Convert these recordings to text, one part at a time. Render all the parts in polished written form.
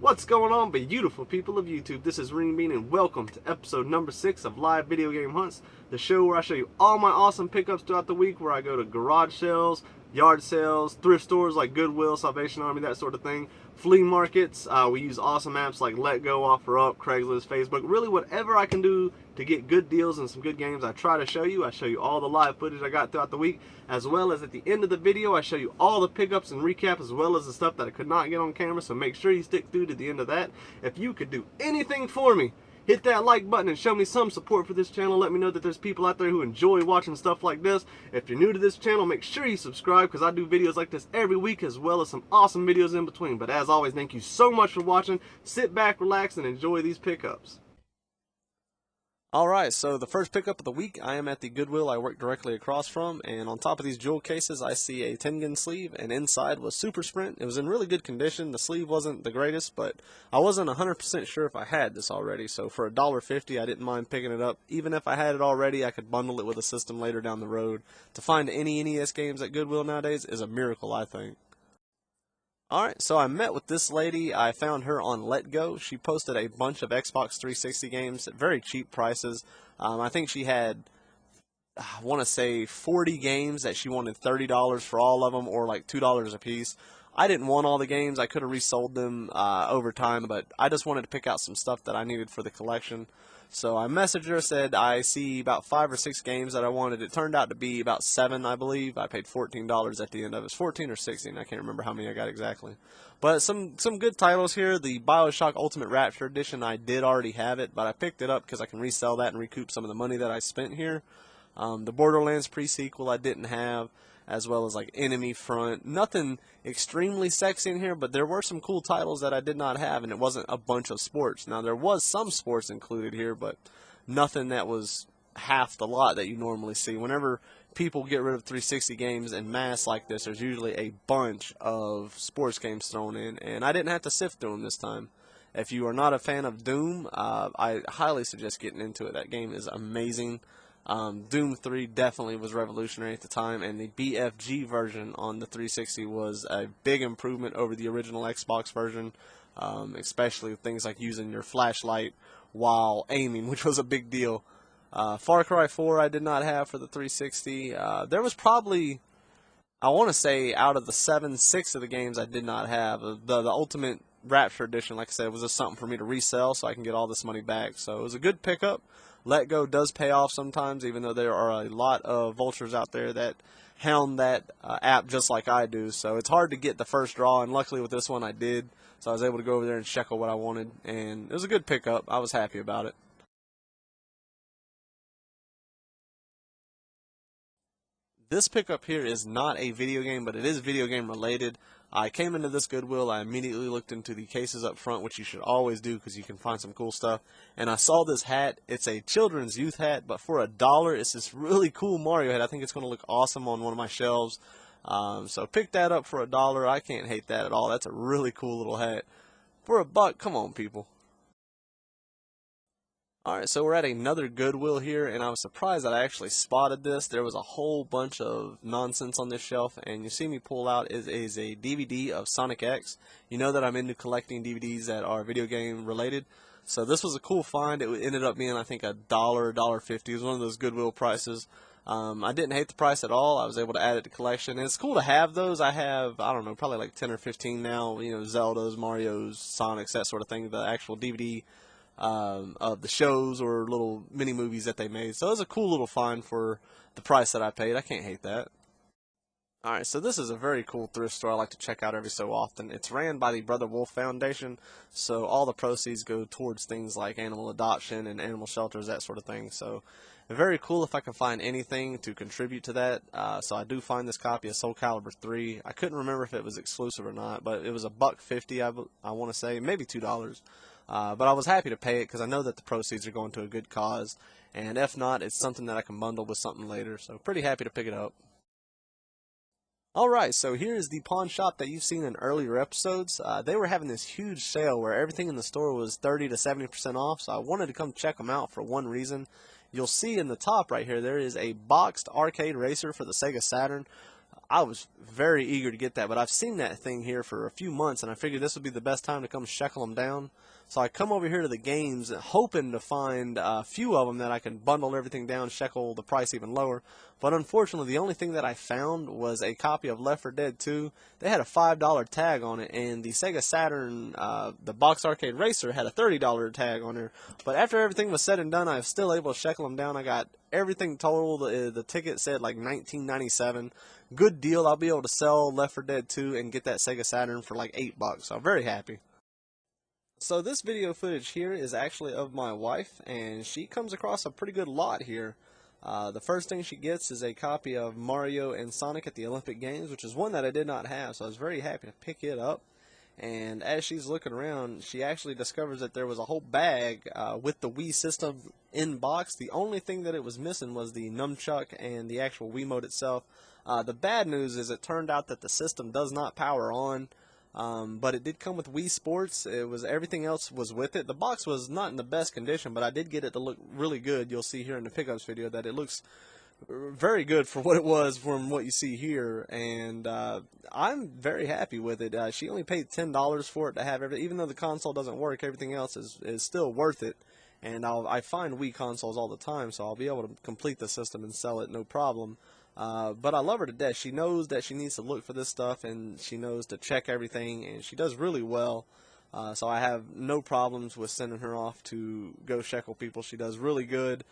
What's going on, beautiful people of YouTube? This is Renebean and welcome to episode number 6 of Live Video Game Hunts, the show where I show you all my awesome pickups throughout the week, where I go to garage sales, yard sales, thrift stores like Goodwill, Salvation Army, that sort of thing, flea markets. We use awesome apps like Let Go, OfferUp, Craigslist, Facebook, really whatever I can do to get good deals and some good games. I try to show you. I show you all the live footage I got throughout the week, as well as at the end of the video I show you all the pickups and recap, as well as the stuff that I could not get on camera. So make sure you stick through to the end of that. If you could do anything for me, hit that like button and show me some support for this channel. Let me know that there's people out there who enjoy watching stuff like this. If you're new to this channel, make sure you subscribe, because I do videos like this every week, as well as some awesome videos in between. But as always, thank you so much for watching. Sit back, relax, and enjoy these pickups. Alright, so the first pickup of the week, I am at the Goodwill I work directly across from, and on top of these jewel cases I see a 10-gun sleeve, and inside was Super Sprint. It was in really good condition. The sleeve wasn't the greatest, but I wasn't 100% sure if I had this already, so for $1.50 I didn't mind picking it up. Even if I had it already, I could bundle it with a system later down the road. To find any NES games at Goodwill nowadays is a miracle, I think. Alright, so I met with this lady. I found her on Let Go. She posted a bunch of Xbox 360 games at very cheap prices. I think she had, I want to say 40 games that she wanted $30 for all of them, or like $2 a piece. I didn't want all the games. I could have resold them over time, but I just wanted to pick out some stuff that I needed for the collection. So I messaged her, said I see about 5 or 6 games that I wanted. It turned out to be about 7, I believe. I paid $14 at the end of it. It's 14 or 16. I can't remember how many I got exactly. But some good titles here. The BioShock Ultimate Rapture Edition, I did already have it, but I picked it up because I can resell that and recoup some of the money that I spent here. The Borderlands pre-sequel I didn't have, as well as like Enemy Front. Nothing extremely sexy in here, but there were some cool titles that I did not have, and it wasn't a bunch of sports. Now, there was some sports included here, but nothing that was half the lot that you normally see. Whenever people get rid of 360 games en masse like this, there's usually a bunch of sports games thrown in, and I didn't have to sift through them this time. If you are not a fan of Doom, I highly suggest getting into it. That game is amazing. Doom 3 definitely was revolutionary at the time, and the BFG version on the 360 was a big improvement over the original Xbox version, especially things like using your flashlight while aiming, which was a big deal. Far Cry 4 I did not have for the 360. There was probably, I want to say, out of the 6 of the games I did not have. The Ultimate Rapture Edition, like I said, was just something for me to resell so I can get all this money back. So it was a good pickup. Let Go does pay off sometimes, even though there are a lot of vultures out there that hound that app just like I do. So it's hard to get the first draw, and luckily with this one I did. So I was able to go over there and check out what I wanted, and it was a good pickup. I was happy about it. This pickup here is not a video game, but it is video game related. I came into this Goodwill, I immediately looked into the cases up front, which you should always do because you can find some cool stuff. And I saw this hat. It's a children's youth hat, but for $1, it's this really cool Mario hat. I think it's going to look awesome on one of my shelves. So pick that up for $1. I can't hate that at all. That's a really cool little hat. For $1, come on, people. Alright, so we're at another Goodwill here, and I was surprised that I actually spotted this. There was a whole bunch of nonsense on this shelf, and you see me pull out is a DVD of Sonic X. You know that I'm into collecting DVDs that are video game related, so this was a cool find. It ended up being, I think, $1, $1.50. It was one of those Goodwill prices. I didn't hate the price at all. I was able to add it to collection, and it's cool to have those. I have, I don't know, probably like 10 or 15 now, you know, Zeldas, Marios, Sonics, that sort of thing, the actual DVD of the shows or little mini movies that they made. So it was a cool little find for the price that I paid. I can't hate that. Alright, so this is a very cool thrift store I like to check out every so often. It's ran by the Brother Wolf Foundation, so all the proceeds go towards things like animal adoption and animal shelters, that sort of thing. So very cool if I can find anything to contribute to that. So I do find this copy of Soul Calibur 3. I couldn't remember if it was exclusive or not, but it was $1.50, I want to say, maybe $2. But I was happy to pay it because I know that the proceeds are going to a good cause, and if not, it's something that I can bundle with something later, so pretty happy to pick it up. Alright, so here is the pawn shop that you've seen in earlier episodes. They were having this huge sale where everything in the store was 30 to 70% off, so I wanted to come check them out for one reason. You'll see in the top right here there is a boxed arcade racer for the Sega Saturn. I was very eager to get that, but I've seen that thing here for a few months, and I figured this would be the best time to come shekel them down. So I come over here to the games hoping to find a few of them that I can bundle everything down, shekel the price even lower. But unfortunately, the only thing that I found was a copy of Left 4 Dead 2. They had a $5 tag on it, and the Sega Saturn, the Box Arcade Racer, had a $30 tag on there. But after everything was said and done, I was still able to shekel them down. I got everything total. The ticket said like $19.97. Good deal. I'll be able to sell Left 4 Dead 2 and get that Sega Saturn for like $8. So I'm very happy. So this video footage here is actually of my wife, and she comes across a pretty good lot here. The first thing she gets is a copy of Mario and Sonic at the Olympic Games, which is one that I did not have, so I was very happy to pick it up. And as she's looking around, she actually discovers that there was a whole bag with the Wii system in box. The only thing that it was missing was the nunchuck and the actual Wiimote itself. The bad news is it turned out that the system does not power on. But it did come with Wii Sports. Everything else was with it. The box was not in the best condition, but I did get it to look really good. You'll see here in the pickups video that it looks very good for what it was from what you see here, and I'm very happy with it. She only paid $10 for it to have everything. Even though the console doesn't work, everything else is still worth it. And I find Wii consoles all the time, so I'll be able to complete the system and sell it no problem. But I love her to death. She knows that she needs to look for this stuff, and she knows to check everything, and she does really well. So I have no problems with sending her off to go shekel people. She does really good.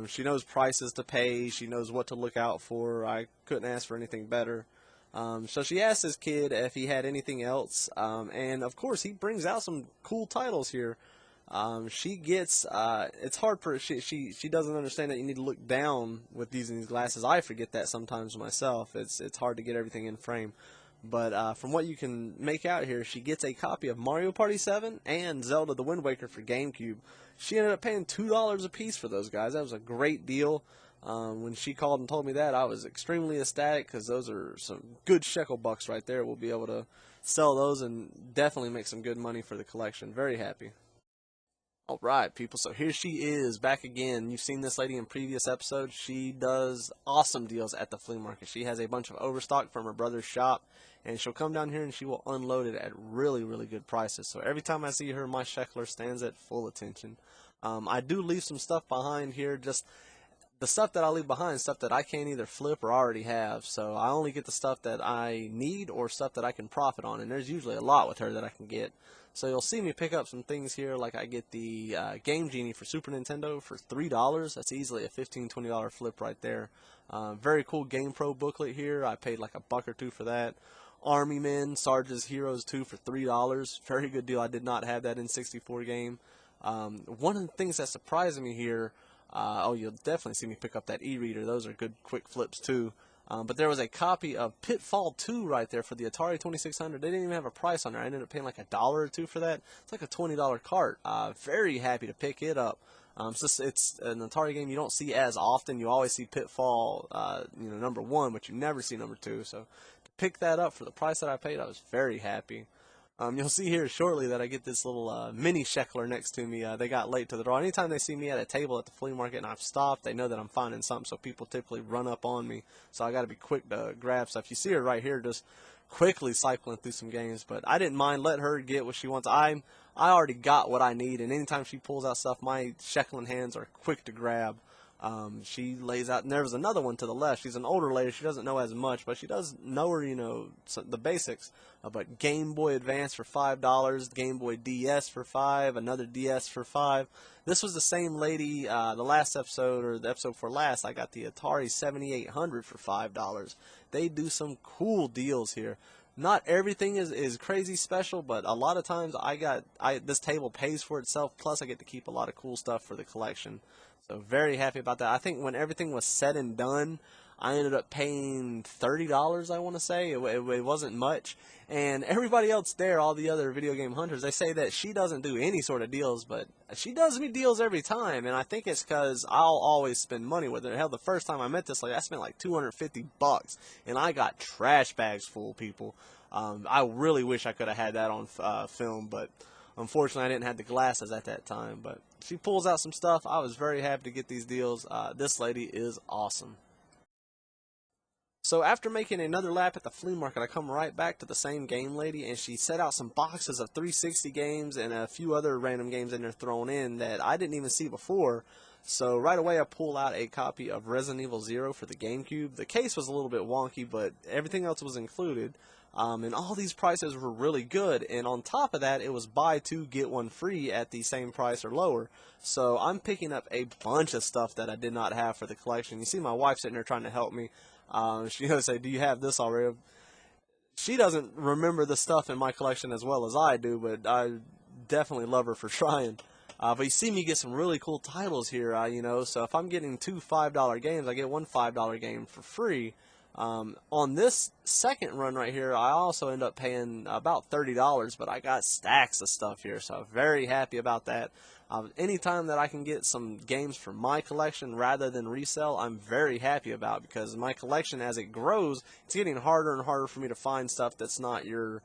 She knows prices to pay. She knows what to look out for. I couldn't ask for anything better. So she asked this kid if he had anything else, and of course he brings out some cool titles here. She gets, it's hard for, she doesn't understand that you need to look down with using these glasses. I forget that sometimes myself. It's hard to get everything in frame. But from what you can make out here, she gets a copy of Mario Party 7 and Zelda the Wind Waker for GameCube. She ended up paying $2 a piece for those guys. That was a great deal. When she called and told me that, I was extremely ecstatic because those are some good shekel bucks right there. We'll be able to sell those and definitely make some good money for the collection. Very happy. Alright people, so here she is back again. You've seen this lady in previous episodes. She does awesome deals at the flea market. She has a bunch of overstock from her brother's shop, and she'll come down here and she will unload it at really, really good prices. So every time I see her, my shekeler stands at full attention. I do leave some stuff behind here, just the stuff that I leave behind is stuff that I can't either flip or already have. So I only get the stuff that I need or stuff that I can profit on, and there's usually a lot with her that I can get. So you'll see me pick up some things here, like I get the Game Genie for Super Nintendo for $3. That's easily a $15, $20 flip right there. Very cool Game Pro booklet here. I paid like $1 or $2 for that. Army Men, Sarge's Heroes 2 for $3. Very good deal. I did not have that N64 game. One of the things that surprised me here, oh, you'll definitely see me pick up that e-reader. Those are good quick flips too. But there was a copy of Pitfall 2 right there for the Atari 2600. They didn't even have a price on there. I ended up paying like $1 or $2 for that. It's like a $20 cart. Very happy to pick it up. It's an Atari game you don't see as often. You always see Pitfall, number 1, but you never see number 2. So to pick that up for the price that I paid, I was very happy. You'll see here shortly that I get this little mini shekeler next to me. They got late to the draw. Anytime they see me at a table at the flea market and I've stopped, they know that I'm finding something, so people typically run up on me. So I got to be quick to grab stuff. You see her right here just quickly cycling through some games, but I didn't mind. Let her get what she wants. I already got what I need, and anytime she pulls out stuff, my shekeling hands are quick to grab. She lays out, and there was another one to the left. She's an older lady. She doesn't know as much, but she does know her, the basics. But Game Boy Advance for $5, Game Boy DS for $5, another DS for $5. This was the same lady, the last episode, or the episode for last, I got the Atari 7800 for $5. They do some cool deals here. Not everything is crazy special, but a lot of times this table pays for itself, plus I get to keep a lot of cool stuff for the collection. So very happy about that. I think when everything was said and done, I ended up paying $30, I want to say. It wasn't much. And everybody else there, all the other video game hunters, they say that she doesn't do any sort of deals, but she does me deals every time. And I think it's because I'll always spend money with her. Hell, the first time I met this lady, I spent like $250, and I got trash bags full, people. I really wish I could have had that on film, but unfortunately, I didn't have the glasses at that time. But she pulls out some stuff. I was very happy to get these deals. This lady is awesome. So after making another lap at the flea market, I come right back to the same game lady, and she set out some boxes of 360 games and a few other random games in there thrown in that I didn't even see before. So right away I pull out a copy of Resident Evil 0 for the GameCube. The case was a little bit wonky, but everything else was included. And all these prices were really good, and on top of that, it was buy two, get one free at the same price or lower. So I'm picking up a bunch of stuff that I did not have for the collection. You see my wife sitting there trying to help me. She gonna say, "Do you have this already?" She doesn't remember the stuff in my collection as well as I do, but I definitely love her for trying. But you see me get some really cool titles here, so if I'm getting two $5 games, I get one $5 game for free. On this second run right here, I also end up paying about $30, but I got stacks of stuff here, so I'm very happy about that. Anytime that I can get some games for my collection rather than resell, I'm very happy about, because my collection, as it grows, it's getting harder and harder for me to find stuff that's not your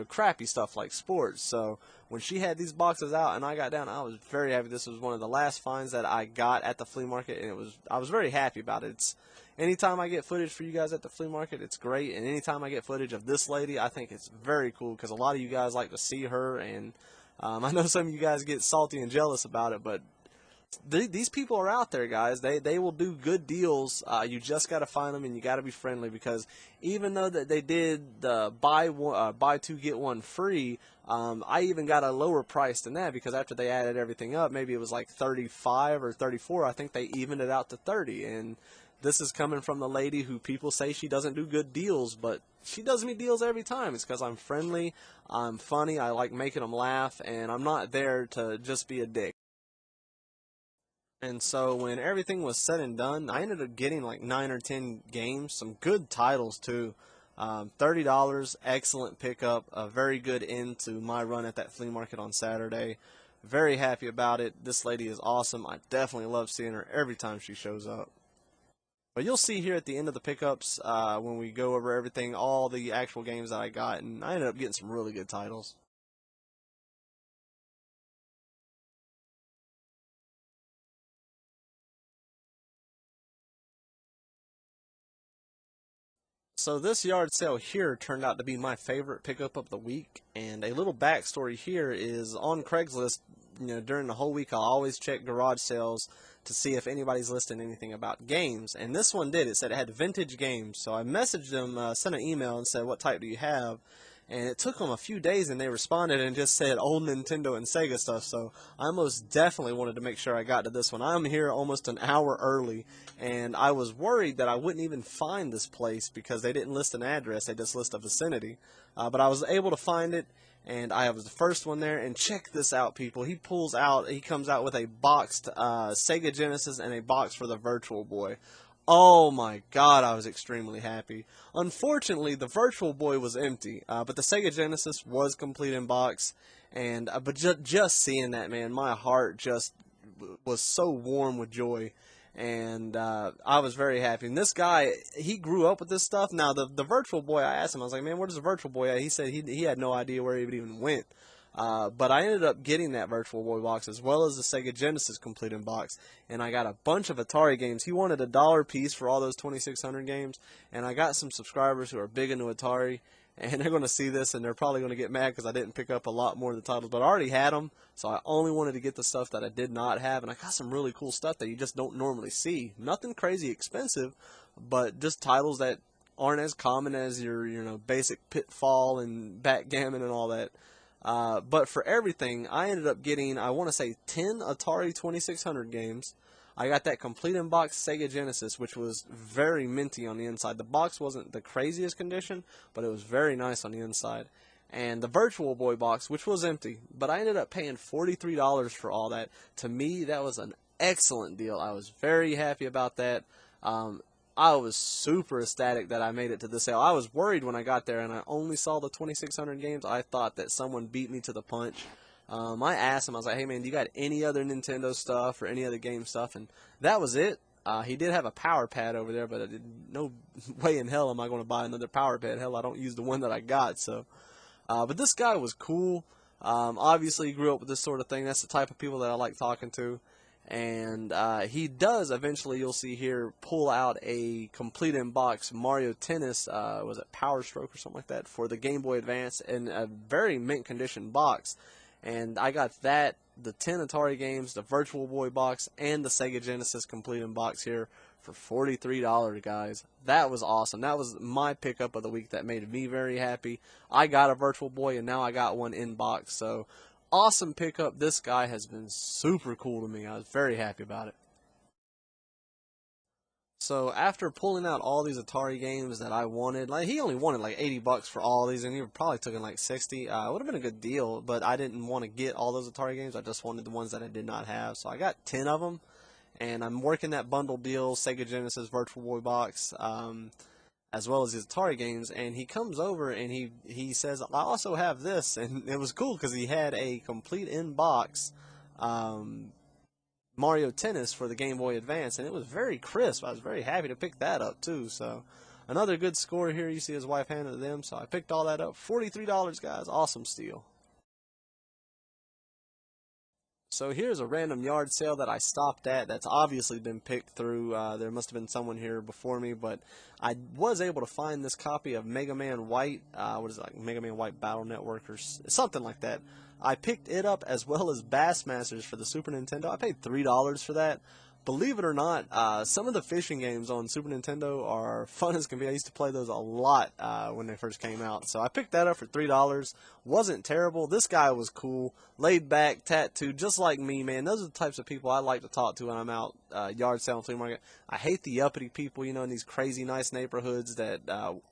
crappy stuff like sports. So when she had these boxes out and I got down, I was very happy. This was one of the last finds that I got at the flea market, and I was very happy about it. Anytime I get footage for you guys at the flea market, it's great, and anytime I get footage of this lady, I think it's very cool, because a lot of you guys like to see her, and I know some of you guys get salty and jealous about it, but these people are out there, guys. They will do good deals. You just got to find them, and you got to be friendly, because even though that they did the buy two get one free, I even got a lower price than that, because after they added everything up, maybe it was like 35 or 34. I think they evened it out to 30. And this is coming from the lady who people say she doesn't do good deals, but she does me deals every time. It's because I'm friendly, I'm funny, I like making them laugh, and I'm not there to just be a dick. And so when everything was said and done, I ended up getting like 9 or 10 games, some good titles too. $30, excellent pickup, a very good end to my run at that flea market on Saturday. Very happy about it. This lady is awesome. I definitely love seeing her every time she shows up. But you'll see here at the end of the pickups, when we go over everything, all the actual games that I got, and I ended up getting some really good titles. So this yard sale here turned out to be my favorite pickup of the week, and a little backstory here is on Craigslist. During the whole week, I'll always check garage sales to see if anybody's listing anything about games, and this one did. It said it had vintage games, so I messaged them, sent an email, and said, "What type do you have?" And it took them a few days, and they responded and just said old Nintendo and Sega stuff. So I most definitely wanted to make sure I got to this one. I'm here almost an hour early, and I was worried that I wouldn't even find this place because they didn't list an address, they just list a vicinity. But I was able to find it, and I was the first one there. And check this out, people. He comes out with a boxed Sega Genesis and a box for the Virtual Boy. Oh my god, I was extremely happy. Unfortunately, the Virtual Boy was empty, but the Sega Genesis was complete in box. And but just seeing that, man, my heart just was so warm with joy, and I was very happy. And this guy, he grew up with this stuff. Now the Virtual Boy, I asked him, I was like, "Man, where's the Virtual Boy at?" He said he had no idea where he even went. But I ended up getting that Virtual Boy box as well as the Sega Genesis complete in box, and I got a bunch of Atari games. He wanted $1 piece for all those 2600 games, and I got some subscribers who are big into Atari, and they're going to see this, and they're probably going to get mad because I didn't pick up a lot more of the titles, but I already had them, so I only wanted to get the stuff that I did not have, and I got some really cool stuff that you just don't normally see. Nothing crazy expensive, but just titles that aren't as common as your basic Pitfall and Backgammon and all that. But for everything, I ended up getting, I want to say, 10 Atari 2600 games. I got that complete in box Sega Genesis, which was very minty on the inside. The box wasn't the craziest condition, but it was very nice on the inside. And the Virtual Boy box, which was empty, but I ended up paying $43 for all that. To me, that was an excellent deal. I was very happy about that. I was super ecstatic that I made it to the sale. I was worried when I got there and I only saw the 2600 games. I thought that someone beat me to the punch. I asked him, I was like, "Hey man, do you got any other Nintendo stuff or any other game stuff?" And that was it. He did have a power pad over there, but I didn't, no way in hell am I going to buy another power pad. Hell, I don't use the one that I got. So, but this guy was cool. Obviously, he grew up with this sort of thing. That's the type of people that I like talking to. And he does eventually, you'll see here, pull out a complete in-box Mario Tennis, was it Power Stroke or something like that, for the Game Boy Advance in a very mint condition box. And I got that, the 10 Atari games, the Virtual Boy box, and the Sega Genesis complete in box here for $43, guys. That was awesome. That was my pickup of the week that made me very happy. I got a Virtual Boy, and now I got one in box, so awesome pickup. This guy has been super cool to me. I was very happy about it. So after pulling out all these Atari games that I wanted, like he only wanted like $80 for all of these, and he probably took in like 60. It would have been a good deal, but I didn't want to get all those Atari games. I just wanted the ones that I did not have. So I got 10 of them, and I'm working that bundle deal, Sega Genesis Virtual Boy box, as well as his Atari games. And he comes over and he says, I also have this, and it was cool because he had a complete in box. Mario Tennis for the Game Boy Advance, and it was very crisp. I was very happy to pick that up too. So another good score here. You see his wife handed to them, so I picked all that up. $43, guys. Awesome steal. So here's a random yard sale that I stopped at that's obviously been picked through. There must have been someone here before me, but I was able to find this copy of Mega Man White. What is it, like Mega Man White Battle Network or something like that. I picked it up as well as Bassmasters for the Super Nintendo. I paid $3 for that. Believe it or not, some of the fishing games on Super Nintendo are fun as can be. I used to play those a lot when they first came out. So I picked that up for $3. Wasn't terrible. This guy was cool, laid back, tattooed, just like me, man. Those are the types of people I like to talk to when I'm out yard sale and flea market. I hate the uppity people, you know, in these crazy nice neighborhoods that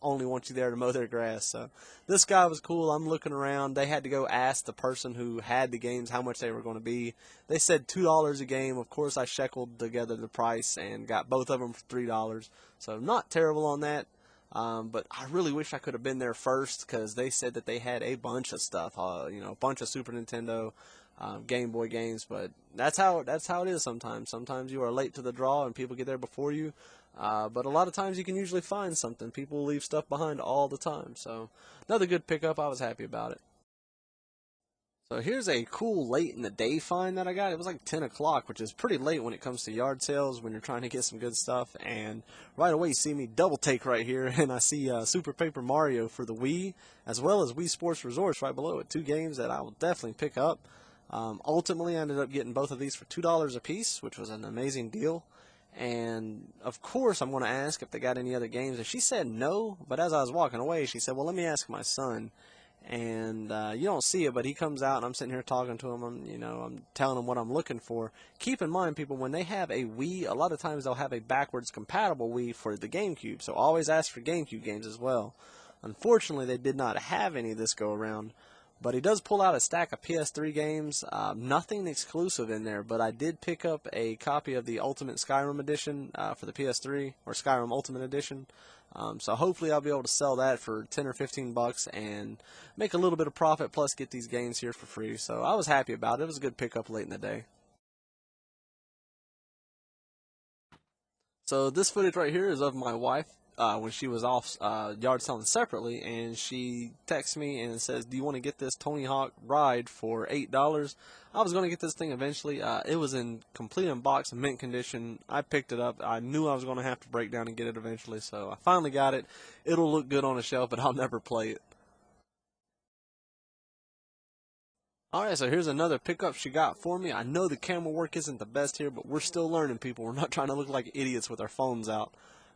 only want you there to mow their grass. So this guy was cool. I'm looking around. They had to go ask the person who had the games how much they were going to be. They said $2 a game. Of course, I shekelled together the price and got both of them for $3. So not terrible on that. But I really wish I could have been there first because they said that they had a bunch of stuff, you know, a bunch of Super Nintendo, Game Boy games. But that's how it is sometimes. Sometimes you are late to the draw and people get there before you. But a lot of times you can usually find something. People leave stuff behind all the time. So another good pickup. I was happy about it. So here's a cool late in the day find that I got. It was like 10 o'clock, which is pretty late when it comes to yard sales when you're trying to get some good stuff. And right away you see me double take right here, and I see Super Paper Mario for the Wii, as well as Wii Sports Resorts right below it. Two games that I will definitely pick up. Ultimately, I ended up getting both of these for $2 a piece, which was an amazing deal. And of course, I'm going to ask if they got any other games. And she said no, but as I was walking away, she said, well, let me ask my son. And you don't see it, but he comes out, and I'm sitting here talking to him. I'm telling him what I'm looking for. Keep in mind, people, when they have a Wii, a lot of times they'll have a backwards compatible Wii for the GameCube. So always ask for GameCube games as well. Unfortunately, they did not have any this go around. But he does pull out a stack of PS3 games. Nothing exclusive in there, but I did pick up a copy of the Ultimate Skyrim Edition for the PS3, or Skyrim Ultimate Edition. So hopefully I'll be able to sell that for 10 or 15 bucks and make a little bit of profit, plus get these games here for free. So I was happy about it. It was a good pickup late in the day. So this footage right here is of my wife when she was off yard selling separately, and she texts me and says, do you want to get this Tony Hawk ride for $8? I was going to get this thing eventually. It was in complete unboxed, mint condition. I picked it up. I knew I was going to have to break down and get it eventually, so I finally got it. It'll look good on a shelf, but I'll never play it. Alright, so here's another pickup she got for me. I know the camera work isn't the best here, but we're still learning, people. We're not trying to look like idiots with our phones out.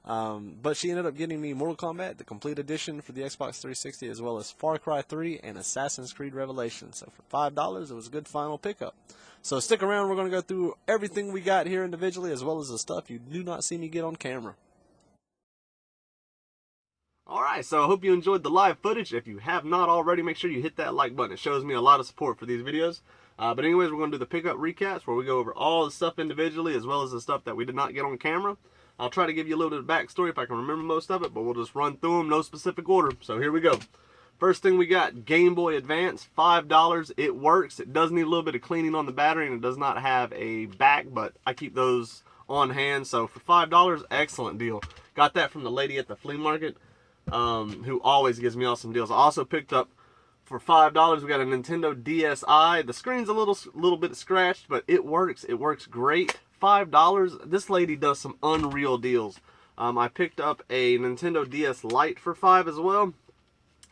But she ended up getting me Mortal Kombat, the complete edition for the Xbox 360, as well as Far Cry 3 and Assassin's Creed Revelations. So for $5, it was a good final pickup. So stick around. We're going to go through everything we got here individually, as well as the stuff you do not see me get on camera. Alright, so I hope you enjoyed the live footage. If you have not already, make sure you hit that like button. It shows me a lot of support for these videos. But anyways, we're going to do the pickup recaps where we go over all the stuff individually as well as the stuff that we did not get on camera. I'll try to give you a little bit of backstory if I can remember most of it, but we'll just run through them, no specific order. So here we go. First thing we got, Game Boy Advance, $5. It works. It does need a little bit of cleaning on the battery, and it does not have a back, but I keep those on hand. So for $5, excellent deal. Got that from the lady at the flea market, who always gives me awesome deals. I also picked up For $5, we got a Nintendo DSi. The screen's a little bit scratched, but it works. It works great. $5. This lady does some unreal deals. I picked up a Nintendo DS Lite for $5 as well.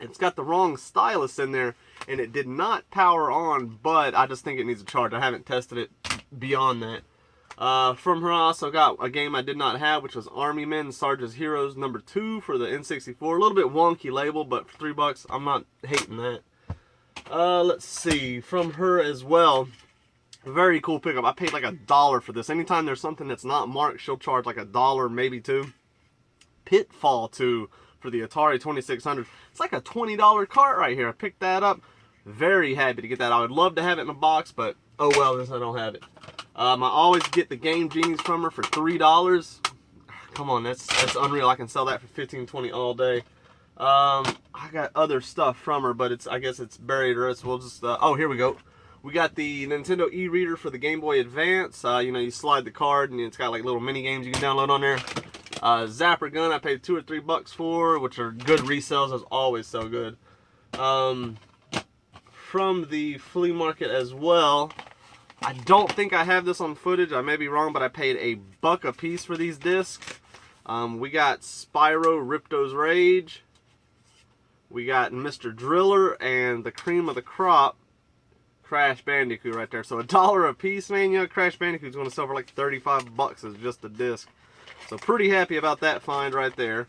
It's got the wrong stylus in there, and it did not power on, but I just think it needs a charge. I haven't tested it beyond that. From her, I also got a game I did not have, which was Army Men Sarge's Heroes number 2 for the N64. A little bit wonky label, but for $3, I'm not hating that. Let's see. From her as well, very cool pickup. I paid like $1 for this. Anytime there's something that's not marked, she'll charge like $1, maybe $2. Pitfall 2 for the Atari 2600. It's like a $20 cart right here. I picked that up. Very happy to get that. I would love to have it in a box, but oh well, since I don't have it. I always get the Game Genies from her for $3. Come on, that's unreal. I can sell that for $15, $20 all day. I got other stuff from her, but I guess it's buried or else we'll just, oh, here we go. We got the Nintendo e-reader for the Game Boy Advance. You know, you slide the card and it's got like little mini games you can download on there. Zapper gun I paid $2 or $3 for, which are good resales, as always so good. From the flea market as well, I don't think I have this on footage, I may be wrong, but I paid $1 a piece for these discs. We got Spyro Ripto's Rage. We got Mr. Driller and the cream of the crop, Crash Bandicoot right there. So $1 a piece, man. You know, Crash Bandicoot's going to sell for like $35 as just a disc. So pretty happy about that find right there.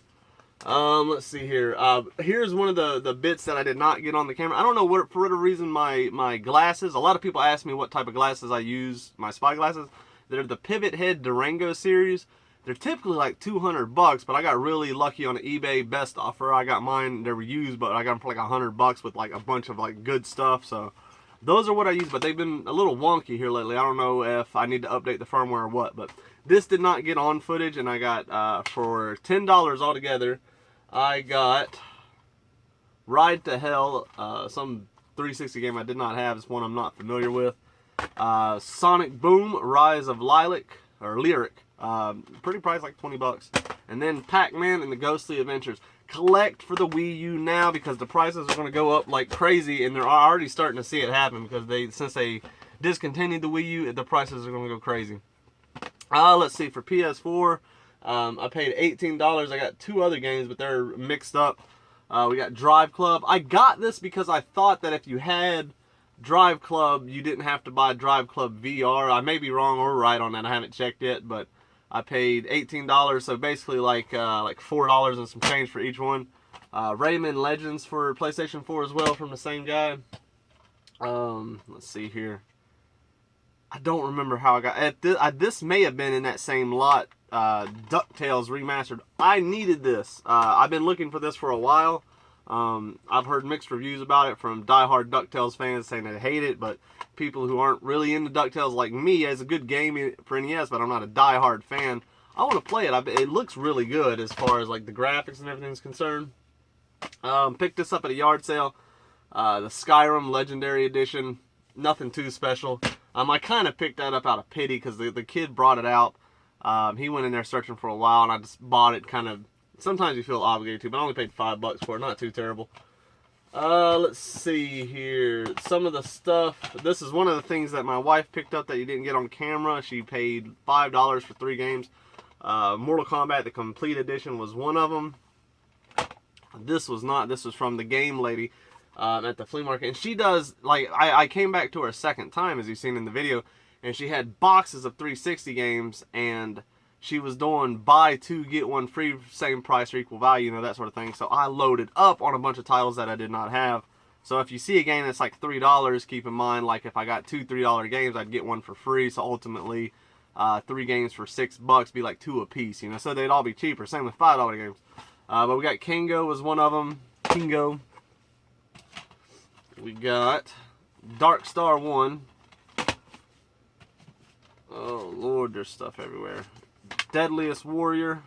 Let's see here. Here's one of the bits that I did not get on the camera. I don't know what, for whatever reason, my glasses. A lot of people ask me what type of glasses I use. My spy glasses. They're the Pivot Head Durango series. They're typically like $200, but I got really lucky on the eBay best offer. I got mine, they were used, but I got them for like $100 with like a bunch of like good stuff. So those are what I use, but they've been a little wonky here lately. I don't know if I need to update the firmware or what, but this did not get on footage, and I got, for $10 altogether, I got Ride to Hell, some 360 game I did not have. It's one I'm not familiar with. Sonic Boom, Rise of Lyric. Pretty priced, like $20. And then Pac-Man and the Ghostly Adventures. Collect for the Wii U now, because the prices are going to go up like crazy, and they're already starting to see it happen, because since they discontinued the Wii U, the prices are going to go crazy. Let's see, for PS4, I paid $18. I got 2 other games, but they're mixed up. We got Drive Club. I got this because I thought that if you had Drive Club, you didn't have to buy Drive Club VR. I may be wrong or right on that. I haven't checked yet, but I paid $18, so basically like $4 and some change for each one. Rayman Legends for PlayStation 4 as well, from the same guy. Let's see here. I don't remember how I got this may have been in that same lot. DuckTales Remastered. I needed this. I've been looking for this for a while. I've heard mixed reviews about it from diehard DuckTales fans saying they hate it, but people who aren't really into DuckTales like me, it's a good game for NES, but I'm not a diehard fan. I want to play it. It looks really good as far as like the graphics and everything's concerned. Picked this up at a yard sale. The Skyrim Legendary Edition. Nothing too special. I kind of picked that up out of pity because the kid brought it out. He went in there searching for a while, and I just bought it kind of. Sometimes you feel obligated to, but I only paid $5 for it. Not too terrible. Let's see here. Some of the stuff. This is one of the things that my wife picked up that you didn't get on camera. She paid $5 for 3 games. Mortal Kombat, the Complete Edition, was one of them. This was not. This was from the Game Lady at the flea market. And she does, like, I came back to her a second time, as you've seen in the video, and she had boxes of 360 games, and she was doing buy 2, get 1 free, same price or equal value, you know, that sort of thing. So I loaded up on a bunch of titles that I did not have. So if you see a game that's like $3, keep in mind, like if I got 2 $3 games, I'd get 1 for free. So ultimately, 3 games for $6 be like 2 a piece, you know. So they'd all be cheaper. Same with $5 games. But we got Kingo was one of them. Kingo. We got Dark Star 1. Oh Lord, there's stuff everywhere. Deadliest Warrior.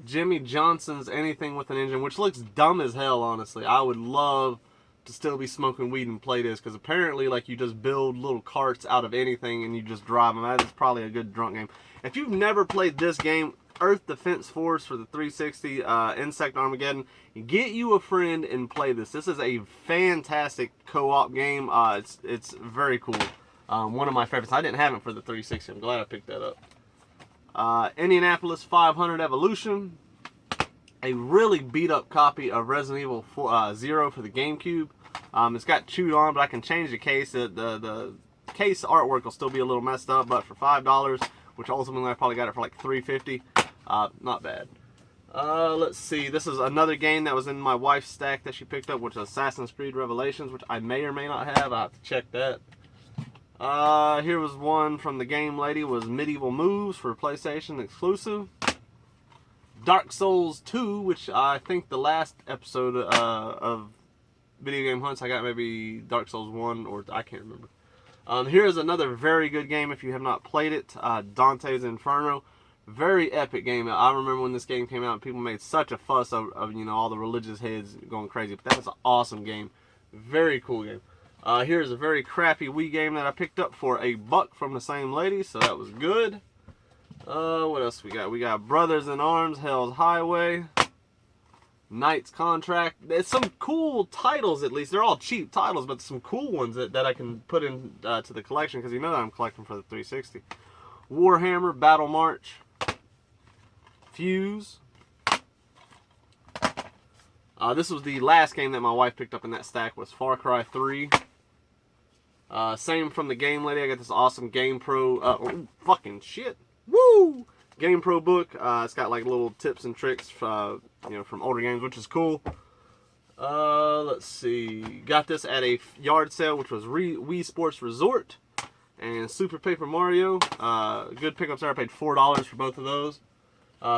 Jimmy Johnson's Anything with an Engine, which looks dumb as hell, honestly. I would love to still be smoking weed and play this, because apparently like you just build little carts out of anything and you just drive them. That is probably a good drunk game. If you've never played this game, Earth Defense Force for the 360, Insect Armageddon, get you a friend and play this. This is a fantastic co-op game. It's very cool. One of my favorites. I didn't have it for the 360. I'm glad I picked that up. Indianapolis 500 Evolution. A really beat up copy of Resident Evil 0 for the GameCube. It's got chewed on, but I can change the case. The case artwork will still be a little messed up, but for $5, which ultimately I probably got it for like $3.50. Not bad. Let's see. This is another game that was in my wife's stack that she picked up, which is Assassin's Creed Revelations, which I may or may not have. I'll have to check that. Here was one from the game lady, was Medieval Moves for PlayStation exclusive. Dark Souls 2, which I think the last episode of Video Game Hunts I got maybe Dark Souls 1, or I can't remember. Here's another very good game if you have not played it, Dante's Inferno. Very epic game. I remember when this game came out, people made such a fuss of you know, all the religious heads going crazy, but that was an awesome game. Very cool game. Here's a very crappy Wii game that I picked up for $1 from the same lady, so that was good. What else we got? We got Brothers in Arms, Hell's Highway, Knight's Contract. There's some cool titles, at least. They're all cheap titles, but some cool ones that I can put in to the collection, because you know that I'm collecting for the 360. Warhammer, Battle March, Fuse. This was the last game that my wife picked up in that stack, was Far Cry 3. Same from the game lady. I got this awesome Game Pro. Oh, fucking shit. Woo! Game Pro book. It's got like little tips and tricks, you know, from older games, which is cool. Let's see. Got this at a yard sale, which was Wii Sports Resort and Super Paper Mario. Good pickups there. I paid $4 for both of those.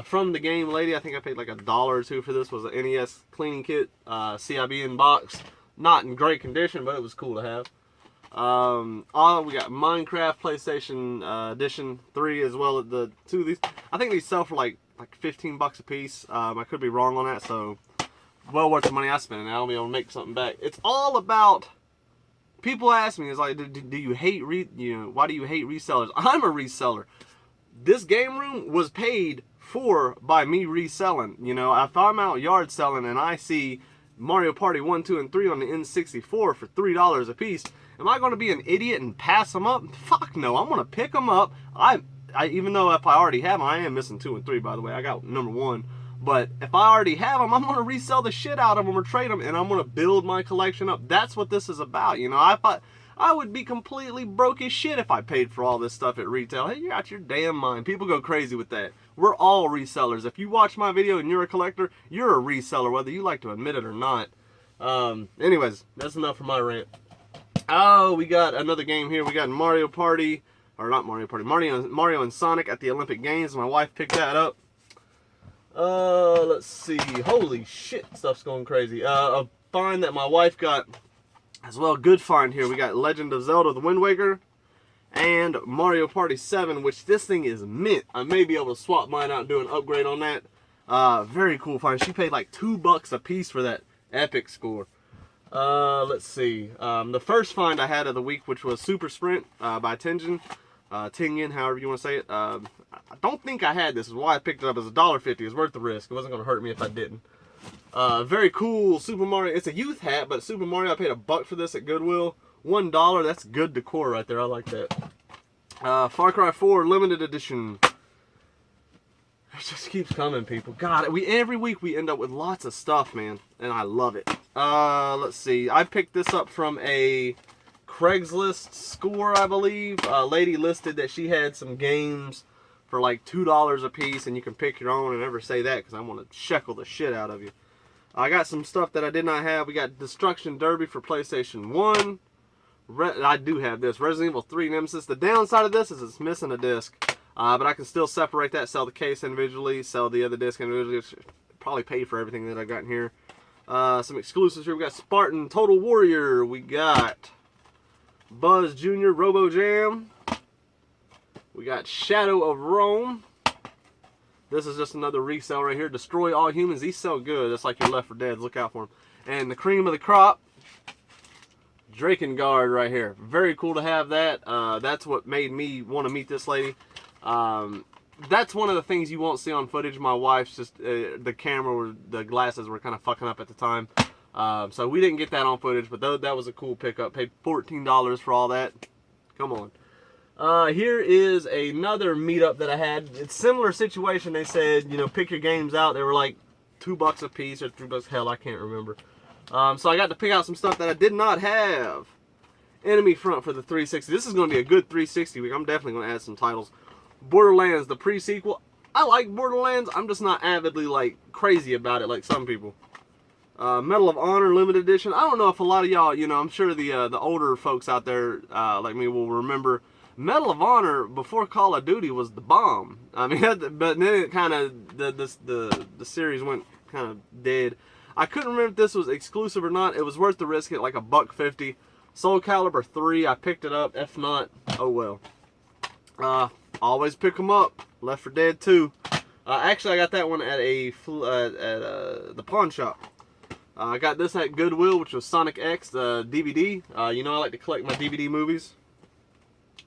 From the game lady, I think I paid like $1 or $2 for this. Was an NES cleaning kit, CIB in box. Not in great condition, but it was cool to have. We got Minecraft PlayStation Edition 3 as well as the two of these. I think these sell for like $15 a piece. I could be wrong on that, so well worth the money I spent, and I'll be able to make something back. It's all about. People ask me, it's like, do you hate why do you hate resellers? I'm a reseller. This game room was paid for by me reselling. You know, if I'm out yard selling and I see Mario Party 1, 2, and 3 on the N64 for $3 a piece, am I going to be an idiot and pass them up? Fuck no. I'm going to pick them up. I even though if I already have them, I am missing 2 and 3, by the way. I got number 1. But if I already have them, I'm going to resell the shit out of them or trade them, and I'm going to build my collection up. That's what this is about. You know, I would be completely broke as shit if I paid for all this stuff at retail. Hey, you're out your damn mind. People go crazy with that. We're all resellers. If you watch my video and you're a collector, you're a reseller, whether you like to admit it or not. Anyways, that's enough for my rant. Oh, we got another game here. We got Mario Party, or not Mario Party, Mario and Sonic at the Olympic Games. My wife picked that up. Let's see. Holy shit, stuff's going crazy. A find that my wife got as well. Good find here. We got Legend of Zelda: The Wind Waker and Mario Party 7, which this thing is mint. I may be able to swap mine out and do an upgrade on that. Very cool find. She paid like $2 a piece for that epic score. Let's see. The first find I had of the week, which was Super Sprint by Tengen, however you want to say it. I don't think I had this. Is why I picked it up as $1.50. It's worth the risk. It wasn't going to hurt me if I didn't. Very cool Super Mario. It's a youth hat, but Super Mario, I paid $1 for this at Goodwill. $1. That's good decor right there. I like that. Far Cry 4 Limited Edition. It just keeps coming, people. God, every week we end up with lots of stuff, man, and I love it. Let's see. I picked this up from a Craigslist score, I believe. A lady listed that she had some games for like $2 a piece, and you can pick your own. And never say that, because I want to shekel the shit out of you. I got some stuff that I did not have. We got Destruction Derby for PlayStation 1. I do have this. Resident Evil 3 Nemesis. The downside of this is it's missing a disc. But I can still separate that, sell the case individually, sell the other disc individually. Probably pay for everything that I got in here. Some exclusives here. We got Spartan Total Warrior. We got Buzz Jr. Robo Jam. We got Shadow of Rome. This is just another resale right here. Destroy All Humans. These sell good. That's like your Left 4 Dead. Look out for them. And the cream of the crop. Drakengard right here. Very cool to have that. That's what made me want to meet this lady. That's one of the things you won't see on footage. My wife's just, the camera, the glasses were kind of fucking up at the time. So we didn't get that on footage, but that was a cool pickup. Paid $14 for all that. Come on. Here is another meetup that I had. It's a similar situation. They said, you know, pick your games out. They were like $2 a piece or $3. Hell, I can't remember. So I got to pick out some stuff that I did not have. Enemy Front for the 360. This is going to be a good 360 week. I'm definitely going to add some titles. Borderlands, the pre-sequel. I like Borderlands. I'm just not avidly, like, crazy about it like some people. Medal of Honor limited edition. I don't know if a lot of y'all, you know, I'm sure the older folks out there like me will remember Medal of Honor before Call of Duty was the bomb. I mean, but then it kind of the series went kind of dead. I couldn't remember if this was exclusive or not. It was worth the risk at like $1.50. Soul Calibur 3, I picked it up. If not, oh well. Always pick them up. Left 4 Dead 2. Actually, I got that one at the pawn shop. I got this at Goodwill, which was Sonic X, the DVD. You know I like to collect my DVD movies.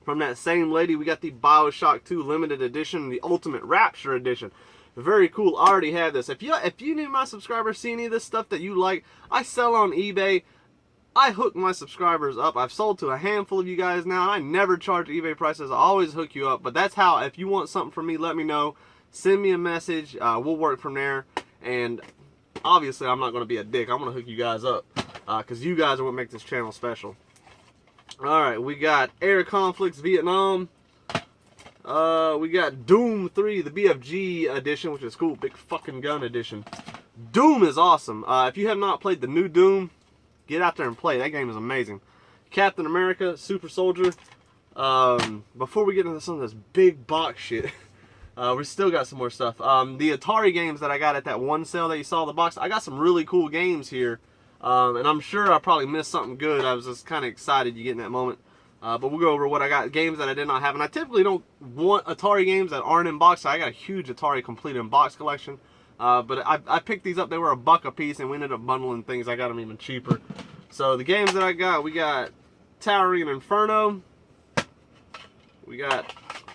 From that same lady, we got the BioShock 2 limited edition, the Ultimate Rapture edition. Very cool. I already have this. If you need my subscribers, see any of this stuff that you like, I sell on eBay. I hook my subscribers up. I've sold to a handful of you guys now. I never charge eBay prices. I always hook you up. But that's how, if you want something from me, let me know. Send me a message. We'll work from there. And obviously, I'm not going to be a dick. I'm going to hook you guys up. Because you guys are what make this channel special. Alright, we got Air Conflicts Vietnam. We got Doom 3, the BFG edition, which is cool. Big fucking gun edition. Doom is awesome. If you have not played the new Doom, get out there and play. That game is amazing. Captain America, Super Soldier. Before we get into some of this big box shit, we still got some more stuff. The Atari games that I got at that one sale that you saw in the box, I got some really cool games here. And I'm sure I probably missed something good. I was just kind of excited you get in that moment. But we'll go over what I got, games that I did not have. And I typically don't want Atari games that aren't in box. So I got a huge Atari complete in box collection. But I picked these up. They were $1 a piece, and we ended up bundling things. I got them even cheaper. So the games that I got, we got Towering Inferno. We got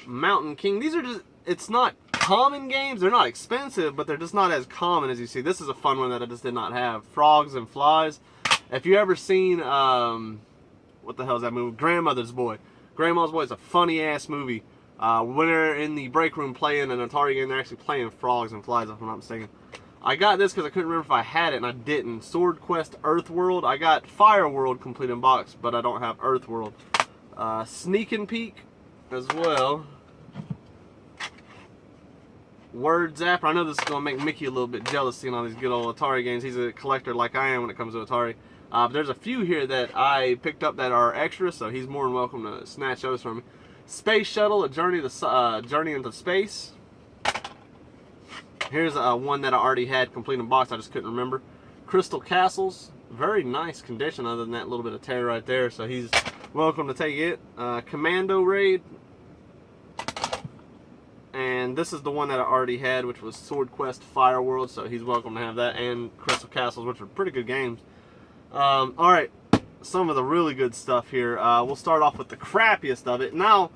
Mountain King. These are just, it's not common games. They're not expensive, but they're just not as common as you see. This is a fun one that I just did not have. Frogs and Flies. If you ever seen, what the hell is that movie? Grandmother's Boy. Grandma's Boy is a funny ass movie. When they're in the break room playing an Atari game, they're actually playing Frogs and Flies, if I'm not mistaken. I got this because I couldn't remember if I had it, and I didn't. Sword Quest Earthworld. I got Fire World complete in box, but I don't have Earthworld. Sneak and Peek as well. Word Zapper. I know this is going to make Mickey a little bit jealous seeing all these good old Atari games. He's a collector like I am when it comes to Atari. But there's a few here that I picked up that are extra, so he's more than welcome to snatch those from me. Space Shuttle, a journey into space. Here's one that I already had complete in box. I just couldn't remember. Crystal Castles, very nice condition other than that little bit of tear right there. So he's welcome to take it. Commando Raid. And this is the one that I already had, which was Sword Quest Fire World. So he's welcome to have that, and Crystal Castles, which are pretty good games. Alright, some of the really good stuff here. We'll start off with the crappiest of it. Now,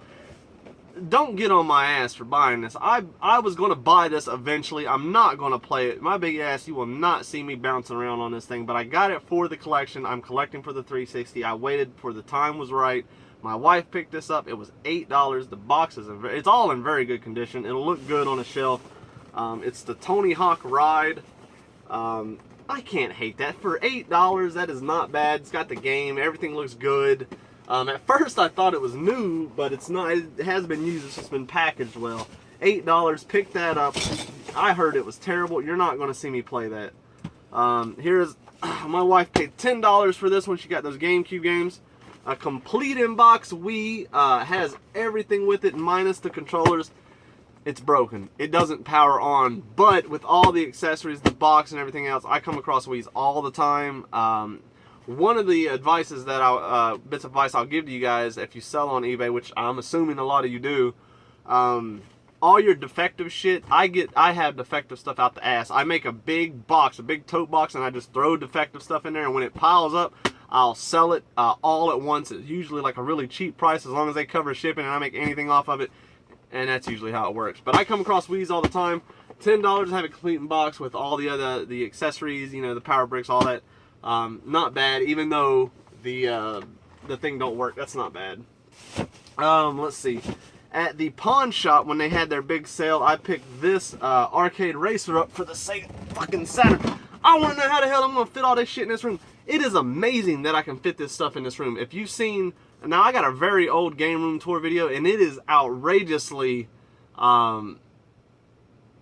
don't get on my ass for buying this. I was going to buy this eventually. I'm not going to play it. My big ass, you will not see me bouncing around on this thing. But I got it for the collection. I'm collecting for the 360. I waited for the time was right. My wife picked this up. It was $8. The box is, it's all in very good condition. It'll look good on a shelf. It's the Tony Hawk Ride. I can't hate that. For $8, that is not bad. It's got the game. Everything looks good. At first, I thought it was new, but it's not. It has been used. It's just been packaged well. $8. Pick that up. I heard it was terrible. You're not going to see me play that. Here's my wife paid $10 for this one. She got those GameCube games. A complete in-box Wii. Has everything with it minus the controllers. It's broken. It doesn't power on, but with all the accessories, the box and everything else, I come across Wii's all the time. One of the advices that bits of advice I'll give to you guys if you sell on eBay, which I'm assuming a lot of you do, all your defective shit, I have defective stuff out the ass. I make a big box, a big tote box, and I just throw defective stuff in there, and when it piles up, I'll sell it all at once. It's usually like a really cheap price as long as they cover shipping and I make anything off of it. And that's usually how it works. But I come across Wheeze all the time. $10 to have it complete in box with all the other accessories, you know, the power bricks, all that. Not bad, even though the thing don't work. That's not bad. Let's see. At the pawn shop, when they had their big sale, I picked this arcade racer up for the Sega fucking Saturn. I want to know how the hell I'm going to fit all this shit in this room. It is amazing that I can fit this stuff in this room. If you've seen, now I got a very old game room tour video, and it is outrageously not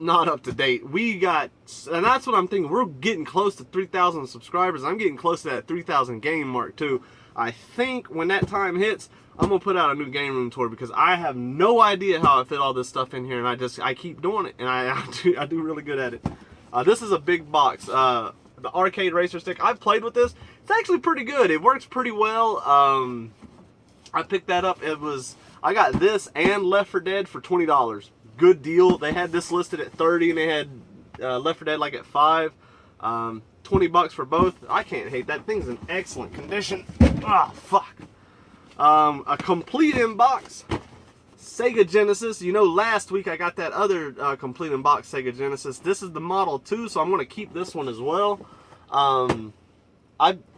up to date. We got, and that's what I'm thinking, we're getting close to 3,000 subscribers. I'm getting close to that 3,000 game mark too. I think when that time hits, I'm going to put out a new game room tour because I have no idea how I fit all this stuff in here, and I keep doing it, and I do really good at it. This is a big box. The arcade racer stick, I've played with this. It's actually pretty good. It works pretty well. I picked that up. I got this and Left 4 Dead for $20. Good deal. They had this listed at $30 and they had Left 4 Dead like at $5. $20 for both. I can't hate that. Thing's in excellent condition. Ah, fuck. A complete in box Sega Genesis. You know, last week I got that other complete in box Sega Genesis. This is the Model 2, so I'm going to keep this one as well.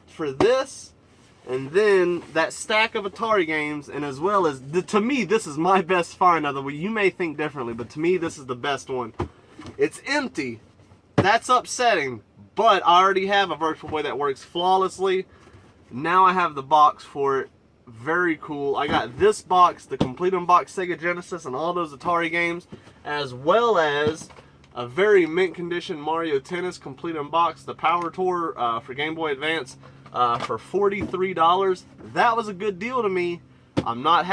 For this, and then that stack of Atari games, and as well as, to me, this is my best find of the week. You may think differently, but to me, this is the best one. It's empty. That's upsetting, but I already have a Virtual Boy that works flawlessly. Now I have the box for it. Very cool. I got this box, the complete unboxed Sega Genesis and all those Atari games, as well as a very mint condition Mario Tennis complete unboxed, the Power Tour for Game Boy Advance for $43. That was a good deal to me. I'm not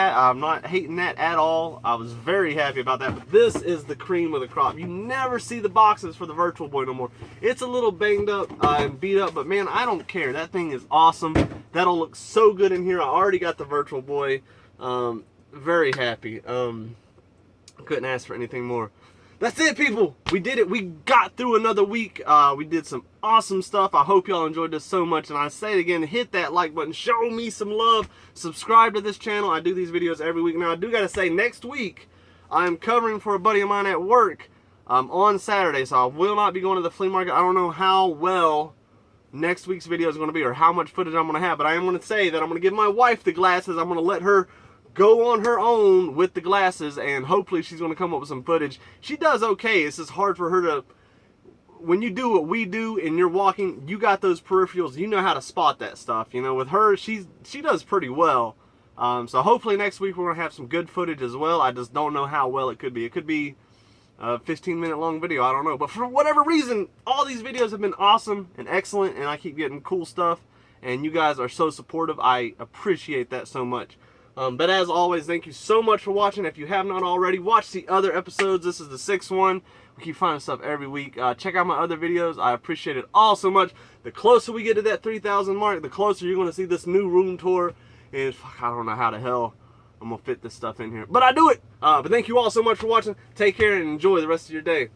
hating that at all. I was very happy about that. But this is the cream of the crop. You never see the boxes for the Virtual Boy no more. It's a little banged up and beat up, but man, I don't care. That thing is awesome. That'll look so good in here. I already got the Virtual Boy. Very happy. Couldn't ask for anything more. That's it, people. We did it. We got through another week. We did some awesome stuff. I hope y'all enjoyed this so much. And I say it again, hit that like button. Show me some love. Subscribe to this channel. I do these videos every week. Now, I do got to say, next week, I'm covering for a buddy of mine at work on Saturday. So I will not be going to the flea market. I don't know how well next week's video is going to be or how much footage I'm going to have. But I am going to say that I'm going to give my wife the glasses. I'm going to let her go on her own with the glasses, and hopefully she's going to come up with some footage. She does okay. It's just hard for her to, when you do what we do and you're walking, you got those peripherals, you know how to spot that stuff. You know, with her, she does pretty well. So hopefully next week we're going to have some good footage as well. I just don't know how well it could be. It could be a 15-minute long video, I don't know. But for whatever reason, all these videos have been awesome and excellent, and I keep getting cool stuff, and you guys are so supportive. I appreciate that so much. But as always, thank you so much for watching. If you have not already, watch the other episodes. This is the 6th one. We keep finding stuff every week. Check out my other videos. I appreciate it all so much. The closer we get to that 3,000 mark, the closer you're going to see this new room tour. And fuck, I don't know how the hell I'm going to fit this stuff in here. But I do it. But thank you all so much for watching. Take care and enjoy the rest of your day.